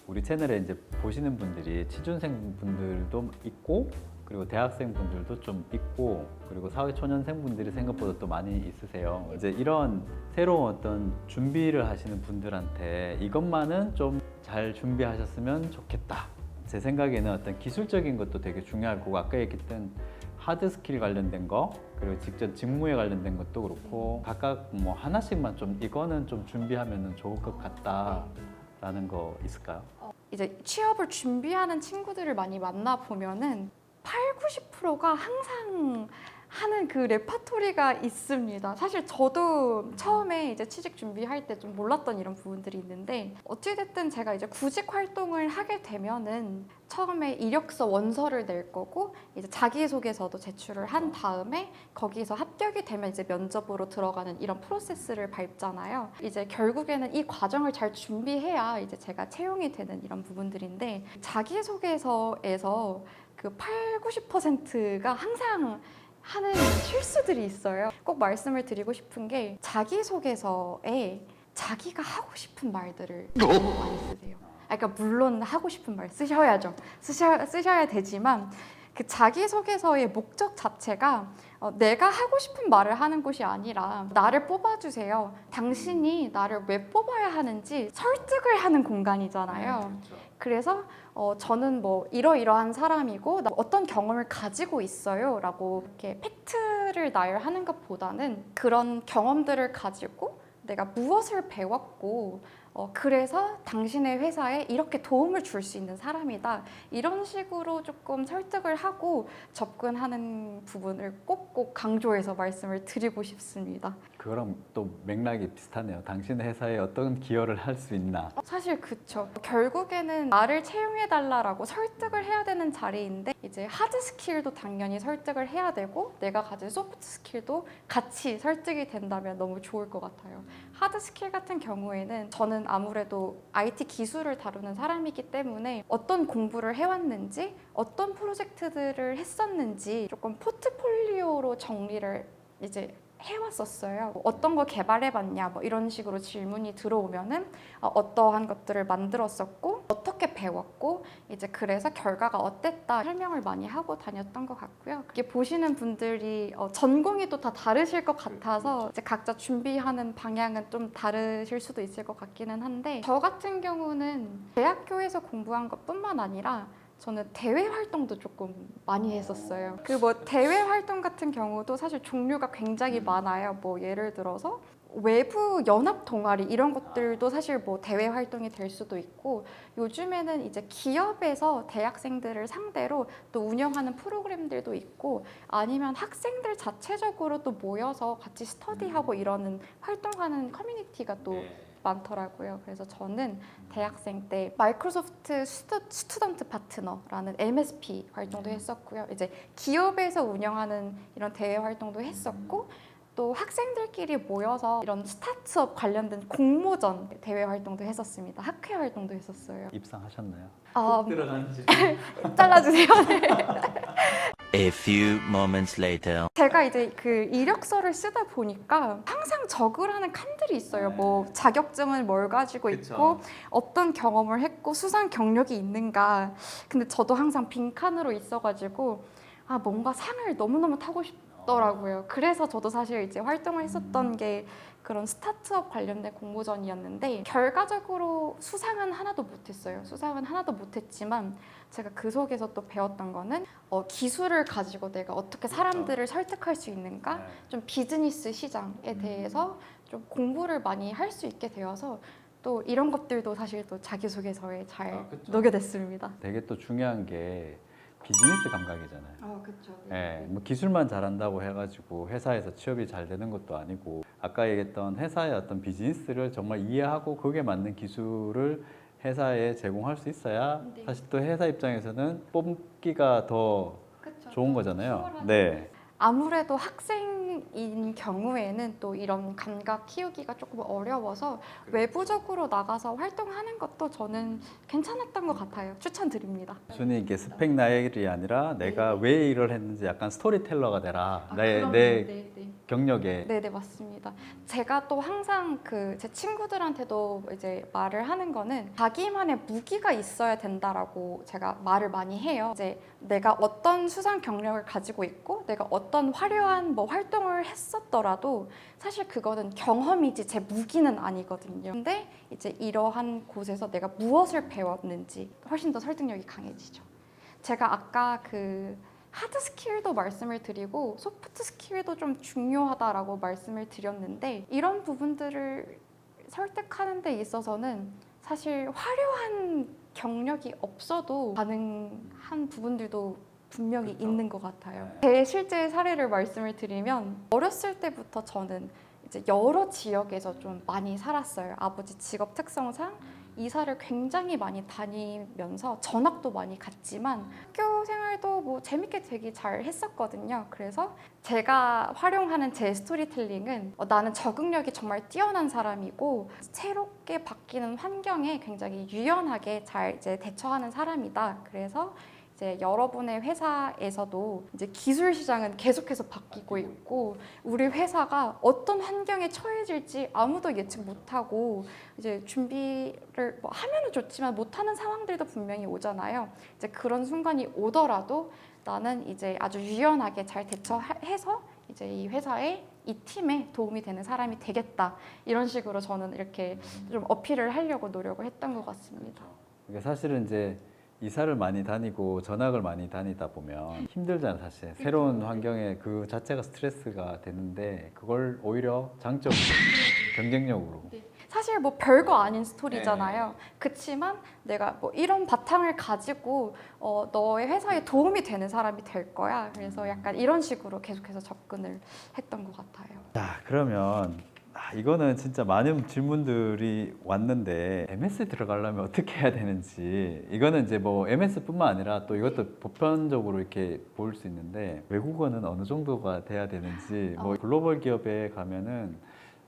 우리 채널에 이제 보시는 분들이 취준생 분들도 있고 그리고 대학생 분들도 좀 있고 그리고 사회초년생 분들이 생각보다 또 많이 있으세요. 이제 이런 새로운 어떤 준비를 하시는 분들한테 이것만은 좀 잘 준비하셨으면 좋겠다. 제 생각에는 어떤 기술적인 것도 되게 중요할 거고 아까 얘기했던 하드 스킬 관련된 거 그리고 직접 직무에 관련된 것도 그렇고 각각 뭐 하나씩만 좀 이거는 좀 준비하면 좋을 것 같다라는 거 있을까요? 이제 취업을 준비하는 친구들을 많이 만나 보면은 8, 90%가 항상 하는 그 레파토리가 있습니다. 사실 저도 처음에 이제 취직 준비할 때 좀 몰랐던 이런 부분들이 있는데 어찌됐든 제가 이제 구직 활동을 하게 되면은 처음에 이력서 원서를 낼 거고 이제 자기소개서도 제출을 한 다음에 거기서 합격이 되면 이제 면접으로 들어가는 이런 프로세스를 밟잖아요. 이제 결국에는 이 과정을 잘 준비해야 이제 제가 채용이 되는 이런 부분들인데 자기소개서에서 그 8, 90%가 항상 하는 실수들이 있어요. 꼭 말씀을 드리고 싶은 게 자기소개서에 자기가 하고 싶은 말들을 너무 많이 쓰세요. 그러니까 물론 하고 싶은 말 쓰셔야죠. 쓰셔야 되지만 그 자기소개서의 목적 자체가 내가 하고 싶은 말을 하는 곳이 아니라 나를 뽑아주세요. 당신이 나를 왜 뽑아야 하는지 설득을 하는 공간이잖아요. 그래서 저는 뭐 이러이러한 사람이고 어떤 경험을 가지고 있어요 라고 이렇게 팩트를 나열하는 것보다는 그런 경험들을 가지고 내가 무엇을 배웠고 그래서 당신의 회사에 이렇게 도움을 줄 수 있는 사람이다 이런 식으로 조금 설득을 하고 접근하는 부분을 꼭꼭 강조해서 말씀을 드리고 싶습니다. 그거랑 또 맥락이 비슷하네요. 당신의 회사에 어떤 기여를 할 수 있나. 사실 그쵸. 결국에는 나를 채용해달라고 설득을 해야 되는 자리인데 이제 하드 스킬도 당연히 설득을 해야 되고 내가 가진 소프트 스킬도 같이 설득이 된다면 너무 좋을 것 같아요. 하드 스킬 같은 경우에는 저는 아무래도 IT 기술을 다루는 사람이기 때문에 어떤 공부를 해왔는지 어떤 프로젝트들을 했었는지 조금 포트폴리오로 정리를 이제 해왔었어요. 어떤 거 개발해봤냐 뭐 이런 식으로 질문이 들어오면은 어떠한 것들을 만들었었고 어떻게 배웠고 이제 그래서 결과가 어땠다 설명을 많이 하고 다녔던 것 같고요. 그게 보시는 분들이 전공이 또 다 다르실 것 같아서 이제 각자 준비하는 방향은 좀 다르실 수도 있을 것 같기는 한데 저 같은 경우는 대학교에서 공부한 것뿐만 아니라 저는 대외 활동도 조금 많이 했었어요. 그 뭐 대외 활동 같은 경우도 사실 종류가 굉장히 많아요. 뭐 예를 들어서 외부 연합 동아리 이런 것들도 사실 뭐 대외 활동이 될 수도 있고 요즘에는 이제 기업에서 대학생들을 상대로 또 운영하는 프로그램들도 있고 아니면 학생들 자체적으로 또 모여서 같이 스터디하고 이러는 활동하는 커뮤니티가 또 많더라고요. 그래서 저는 대학생 때 마이크로소프트 스튜던트 파트너라는 MSP 활동도 했었고요. 이제 기업에서 운영하는 이런 대외 활동도 했었고 또 학생들끼리 모여서 이런 스타트업 관련된 공모전 대외 활동도 했었습니다. 학회 활동도 했었어요. 입상하셨나요? 들어간지. 잘라주세요. 네. A few moments later. 제가 이제 그 이력서를 쓰다 보니까 항상 적을 하는 칸들이 있어요. 뭐 자격증은 뭘 가지고 있고 어떤 경험을 했고 수상 경력이 있는가. 근데 저도 항상 빈칸으로 있어가지고 뭔가 상을 너무너무 타고 싶더라고요. 그래서 저도 사실 이제 활동을 했었던 게 그런 스타트업 관련된 공모전이었는데 결과적으로 수상은 하나도 못했어요. 수상은 하나도 못했지만 제가 그 속에서 또 배웠던 거는 기술을 가지고 내가 어떻게 사람들을 설득할 수 있는가 좀 비즈니스 시장에 대해서 좀 공부를 많이 할 수 있게 되어서 또 이런 것들도 사실 또 자기소개서에 잘 녹여냈습니다. 되게 또 중요한 게 비즈니스 감각이잖아요. 그렇죠. 네, 뭐 기술만 잘한다고 해가지고 회사에서 취업이 잘 되는 것도 아니고 아까 얘기했던 회사의 어떤 비즈니스를 정말 이해하고 거기에 맞는 기술을 회사에 제공할 수 있어야 사실 또 회사 입장에서는 뽑기가 더 좋은 거잖아요. 네. 아무래도 학생인 경우에는 또 이런 감각 키우기가 조금 어려워서 외부적으로 나가서 활동하는 것도 저는 괜찮았던 것 같아요. 추천드립니다. 순위 이게 스펙 나열이 아니라 내가 왜 일을 했는지 약간 스토리텔러가 되라. 네. 경력에 네네 맞습니다. 제가 또 항상 제 친구들한테도 이제 말을 하는 거는 자기만의 무기가 있어야 된다라고 제가 말을 많이 해요. 이제 내가 어떤 수상 경력을 가지고 있고 내가 어떤 화려한 뭐 활동을 했었더라도 사실 그거는 경험이지 제 무기는 아니거든요. 근데 이제 이러한 곳에서 내가 무엇을 배웠는지 훨씬 더 설득력이 강해지죠. 제가 아까 하드 스킬도 말씀을 드리고 소프트 스킬도 좀 중요하다라고 말씀을 드렸는데 이런 부분들을 설득하는 데 있어서는 사실 화려한 경력이 없어도 가능한 부분들도 분명히 있는 것 같아요. 제 실제 사례를 말씀을 드리면 어렸을 때부터 저는 이제 여러 지역에서 좀 많이 살았어요. 아버지 직업 특성상 이사를 굉장히 많이 다니면서 전학도 많이 갔지만 학교 생활도 뭐 재밌게 되게 잘 했었거든요. 그래서 제가 활용하는 제 스토리텔링은 나는 적응력이 정말 뛰어난 사람이고 새롭게 바뀌는 환경에 굉장히 유연하게 잘 이제 대처하는 사람이다. 그래서 이제 여러분의 회사에서도 이제 기술 시장은 계속해서 바뀌고 있고 우리 회사가 어떤 환경에 처해질지 아무도 예측 못하고 이제 준비를 뭐 하면은 좋지만 못하는 상황들도 분명히 오잖아요. 이제 그런 순간이 오더라도 나는 이제 아주 유연하게 잘 대처해서 이제 이 회사에 이 팀에 도움이 되는 사람이 되겠다. 이런 식으로 저는 이렇게 좀 어필을 하려고 노력을 했던 것 같습니다. 이게 사실은 이제 이사를 많이 다니고 전학을 많이 다니다 보면 힘들잖아요, 사실. 새로운 환경에 그 자체가 스트레스가 되는데 그걸 오히려 장점으로, 경쟁력으로. 사실 뭐 별거 아닌 스토리잖아요. 그치만 내가 뭐 이런 바탕을 가지고 너의 회사에 도움이 되는 사람이 될 거야. 그래서 약간 이런 식으로 계속해서 접근을 했던 것 같아요. 자, 그러면 이거는 진짜 많은 질문들이 왔는데 MS에 들어가려면 어떻게 해야 되는지 이거는 이제 뭐 MS뿐만 아니라 또 이것도 보편적으로 이렇게 볼 수 있는데 외국어는 어느 정도가 돼야 되는지 뭐 글로벌 기업에 가면은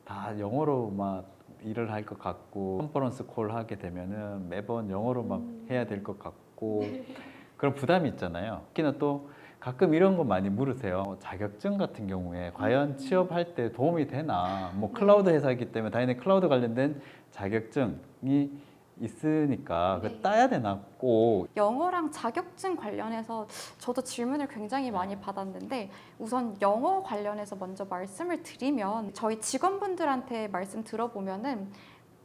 다 영어로 막 일을 할 것 같고 컨퍼런스 콜 하게 되면은 매번 영어로 막 해야 될 것 같고 그런 부담이 있잖아요. 특히나 또 가끔 이런 거 많이 물으세요. 자격증 같은 경우에 과연 취업할 때 도움이 되나? 뭐 클라우드 회사이기 때문에 당연히 클라우드 관련된 자격증이 있으니까 그 따야 되나 꼭. 영어랑 자격증 관련해서 저도 질문을 굉장히 많이 받았는데 우선 영어 관련해서 먼저 말씀을 드리면 저희 직원분들한테 말씀 들어보면은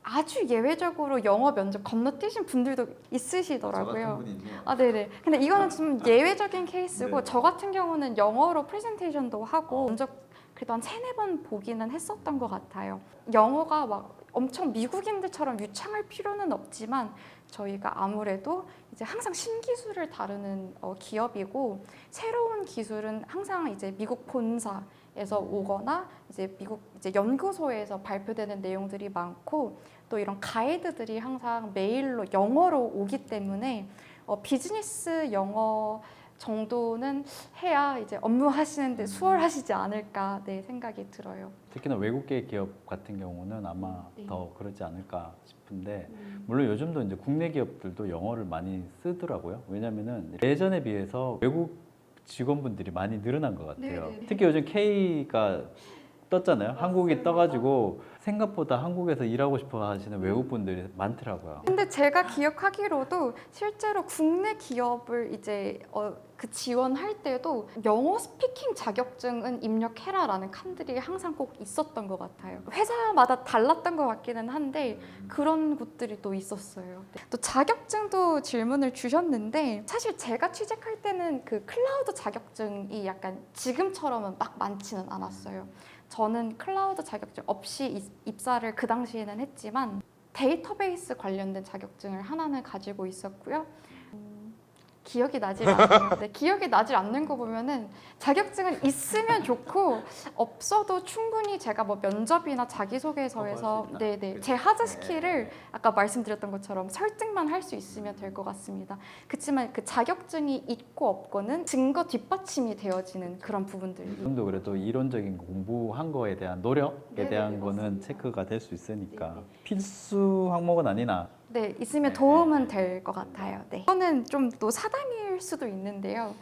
아주 예외적으로 영어 면접 건너뛰신 분들도 있으시더라고요. 아, 네네. 근데 이거는 좀 예외적인 케이스고 네. 저 같은 경우는 영어로 프레젠테이션도 하고 면접 그래도 한 3-4번 보기는 했었던 것 같아요. 영어가 막 엄청 미국인들처럼 유창할 필요는 없지만 저희가 아무래도 이제 항상 신기술을 다루는 기업이고 새로운 기술은 항상 이제 미국 본사에서 오거나 이제 미국 이제 연구소에서 발표되는 내용들이 많고 또 이런 가이드들이 항상 메일로 영어로 오기 때문에 비즈니스 영어 정도는 해야 이제 업무하시는데 수월하시지 않을까 생각이 들어요. 특히나 외국계 기업 같은 경우는 아마 네. 더 그러지 않을까 싶은데 물론 요즘도 이제 국내 기업들도 영어를 많이 쓰더라고요. 왜냐면은 예전에 비해서 외국 직원분들이 많이 늘어난 것 같아요. 네네네. 특히 요즘 K가 떴잖아요. 한국이 맞습니다. 떠가지고 생각보다 한국에서 일하고 싶어 하시는 외국분들이 많더라고요. 근데 제가 기억하기로도 실제로 국내 기업을 이제 그 지원할 때도 영어 스피킹 자격증은 입력해라라는 칸들이 항상 꼭 있었던 것 같아요. 회사마다 달랐던 것 같기는 한데 그런 곳들이 또 있었어요. 또 자격증도 질문을 주셨는데 사실 제가 취직할 때는 그 클라우드 자격증이 약간 지금처럼은 막 많지는 않았어요. 저는 클라우드 자격증 없이 입사를 그 당시에는 했지만 데이터베이스 관련된 자격증을 하나는 가지고 있었고요. 기억이 나질 않아요. 네, 기억이 나질 않는 거 보면은 자격증은 있으면 좋고 없어도 충분히 제가 뭐 면접이나 자기소개서에서 네네 제 하드 스킬을 아까 말씀드렸던 것처럼 설득만 할 수 있으면 될 것 같습니다. 그렇지만 그 자격증이 있고 없고는 증거 뒷받침이 되어지는 그런 부분들. 좀더 그래도 이론적인 공부한 거에 대한 노력에 네네, 대한 거는 맞습니다. 체크가 될 수 있으니까 네네. 필수 항목은 아니나 네, 있으면 도움은 될 것 같아요. 네. 이거는 좀 또 사담일 수도 있는데요.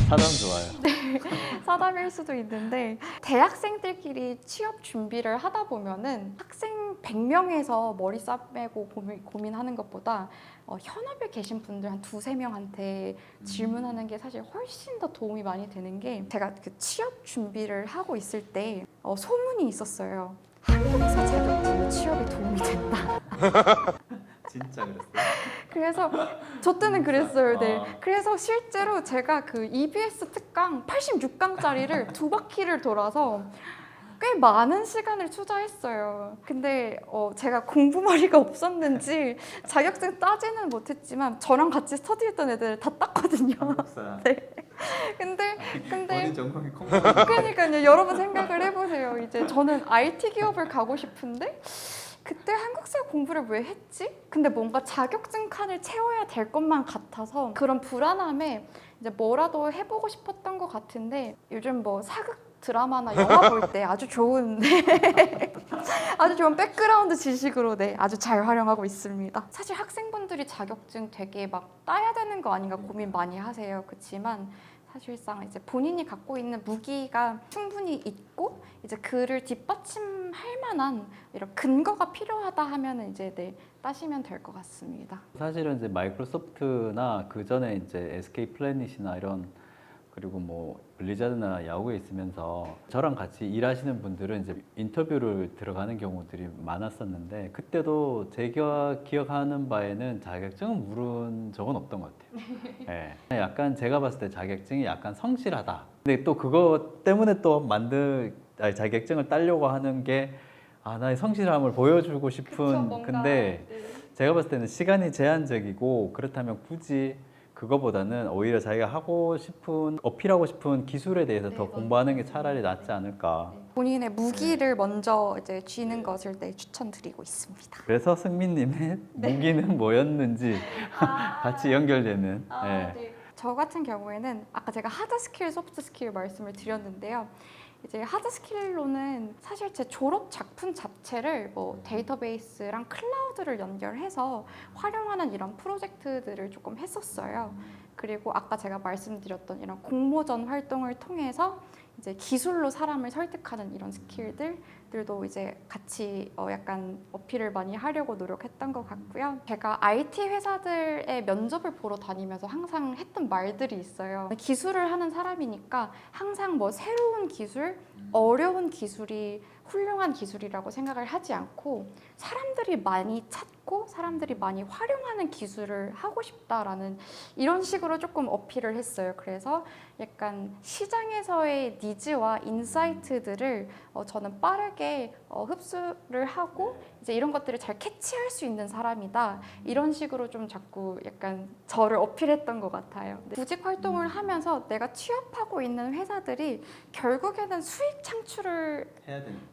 사람 좋아요. 사담일 수도 있는데 대학생들끼리 취업 준비를 하다 보면은 학생 100명에서 머리 싸매고 고민하는 것보다 현업에 계신 분들 한 두세 명한테 질문하는 게 사실 훨씬 더 도움이 많이 되는 게 제가 그 취업 준비를 하고 있을 때 소문이 있었어요. 한국에서 자격증 취업에 도움이 된다. 진짜 그랬어요? 그래서 저 때는 그랬어요. 네. 아. 그래서 실제로 제가 그 EBS 특강 86강짜리를 두 바퀴를 돌아서 꽤 많은 시간을 투자했어요. 근데 제가 공부머리가 없었는지 자격증 따지는 못했지만 저랑 같이 스터디했던 애들 다 땄거든요. 한국사. 네. 근데 본인 전공이 컴퓨터. 그러니까요. 여러분 생각을 해보세요. 이제 저는 IT 기업을 가고 싶은데 그때 한국사 공부를 왜 했지? 근데 뭔가 자격증 칸을 채워야 될 것만 같아서 그런 불안함에 이제 뭐라도 해보고 싶었던 것 같은데 요즘 뭐 사극 드라마나 영화 볼 때 아주 좋은 아주 좋은 백그라운드 지식으로 아주 잘 활용하고 있습니다. 사실 학생분들이 자격증 되게 막 따야 되는 거 아닌가 고민 많이 하세요. 그렇지만 사실상 이제 본인이 갖고 있는 무기가 충분히 있고 이제 그를 뒷받침할 만한 이런 근거가 필요하다 하면은 이제 따시면 될 것 같습니다. 사실은 이제 마이크로소프트나 그 전에 이제 SK 플래닛이나 이런 그리고 뭐 블리자드나 야후에 있으면서 저랑 같이 일하시는 분들은 이제 인터뷰를 들어가는 경우들이 많았었는데 그때도 제가 기억하는 바에는 자격증은 물은 적은 없던 것 같아요. 네. 약간 제가 봤을 때 자격증이 약간 성실하다. 근데 또 그것 때문에 또 자격증을 따려고 하는 게 나의 성실함을 보여주고 싶은 근데 제가 봤을 때는 시간이 제한적이고 그렇다면 굳이 그거보다는 오히려 자기가 하고 싶은 어필하고 싶은 기술에 대해서 더 공부하는 게 차라리 낫지 않을까. 본인의 무기를 먼저 이제 쥐는 것을 추천드리고 있습니다. 그래서 승민님의 무기는 뭐였는지 같이 연결되는. 네. 저 같은 경우에는 아까 제가 하드 스킬, 소프트 스킬 말씀을 드렸는데요. 이제 하드 스킬로는 사실 제 졸업 작품 자체를 뭐 데이터베이스랑 클라우드를 연결해서 활용하는 이런 프로젝트들을 조금 했었어요. 그리고 아까 제가 말씀드렸던 이런 공모전 활동을 통해서 이제 기술로 사람을 설득하는 이런 스킬들도 이제 같이 약간 어필을 많이 하려고 노력했던 것 같고요. 제가 IT 회사들의 면접을 보러 다니면서 항상 했던 말들이 있어요. 기술을 하는 사람이니까 항상 뭐 새로운 기술, 어려운 기술이 훌륭한 기술이라고 생각을 하지 않고 사람들이 많이 찾고 사람들이 많이 활용하는 기술을 하고 싶다라는 이런 식으로 조금 어필을 했어요. 그래서 약간 시장에서의 니즈와 인사이트들을 저는 빠르게 흡수를 하고 이제 이런 것들을 잘 캐치할 수 있는 사람이다. 이런 식으로 좀 자꾸 약간 저를 어필했던 것 같아요. 구직 활동을 하면서 내가 취업하고 있는 회사들이 결국에는 수익 창출을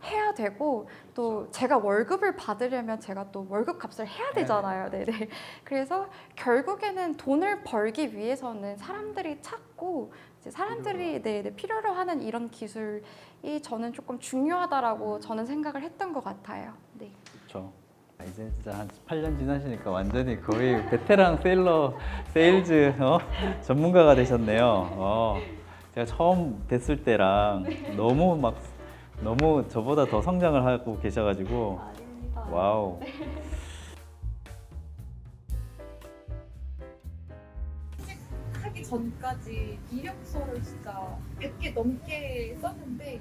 해야 되고 또 제가 월급을 받으려면 제가 또 월급 값을 해야 되잖아요. 네네. 그래서 결국에는 돈을 벌기 위해서는 사람들이 찾고 이제 사람들이 필요로 하는 이런 기술이 저는 조금 중요하다라고 저는 생각을 했던 것 같아요. 네. 그렇죠. 이제 진짜 한 8년 지나시니까 완전히 거의 베테랑 세일즈 전문가가 되셨네요. 제가 처음 뵀을 때랑 너무 저보다 더 성장을 하고 계셔가지고 아닙니다. 와우. 하기 전까지 이력서를 진짜 100개 넘게 썼는데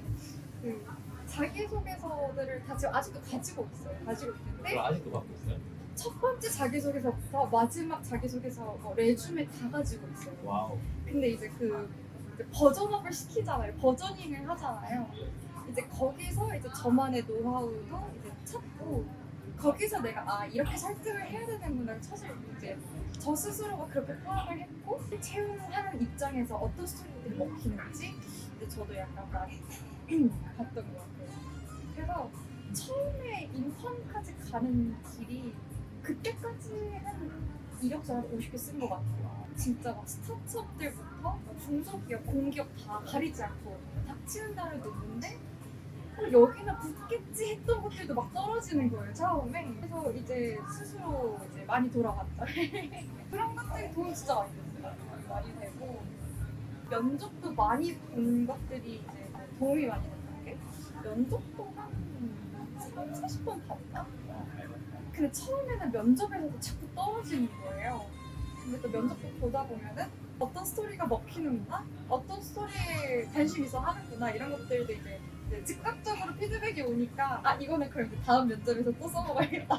그 자기소개서들을 다 지금 아직도 가지고 있어요. 가지고 있는데 아직도 갖고 있어요? 첫 번째 자기소개서부터 마지막 자기소개서 레주메 다 가지고 있어요. 와우. 근데 이제 이제 버전업을 시키잖아요. 버저닝을 하잖아요. 이제 거기서 이제 저만의 노하우도 이제 찾고 거기서 내가 이렇게 설득을 해야 되는구나를 찾을 이제 저 스스로가 그렇게 파악을 했고 채용하는 입장에서 어떤 스토리들이 먹히는지 이제 저도 약간 많이 봤던 것 같아요. 그래서 처음에 인턴까지 가는 길이 그때까지는 이력서 한 50개 쓴 것 같아요. 진짜 막 스타트업들부터 중소기업, 공기업 다 가리지 않고 닥치는 달을 놓는데 여기는 붙겠지 했던 것들도 막 떨어지는 거예요 처음에. 그래서 이제 스스로 이제 많이 돌아갔죠. 그런 것들이 도움 진짜 많이 됐어요. 많이 되고 면접도 많이 본 것들이 이제 도움이 많이 됐던 게 면접도 한 30-40번 봤나? 근데 처음에는 면접에서도 자꾸 떨어지는 거예요. 근데 또 면접도 보다 보면은 어떤 스토리가 먹히는구나, 어떤 스토리에 관심 있어 하는구나 이런 것들도 이제 즉각적으로 피드백이 오니까 아 이거는 그럼 다음 면접에서 또 써먹어야겠다.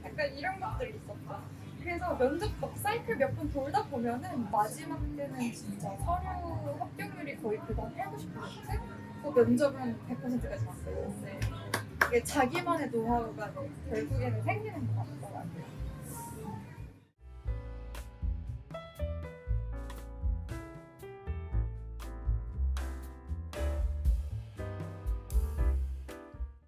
약간 이런 것들이 있었죠. 그래서 면접 사이클 몇 번 돌다 보면은 마지막 때는 진짜 서류 합격률이 거의 그다음 80%, 또 면접은 100%까지 왔어요. 근데 이게 자기만의 노하우가 결국에는 생기는 것 같더라고요.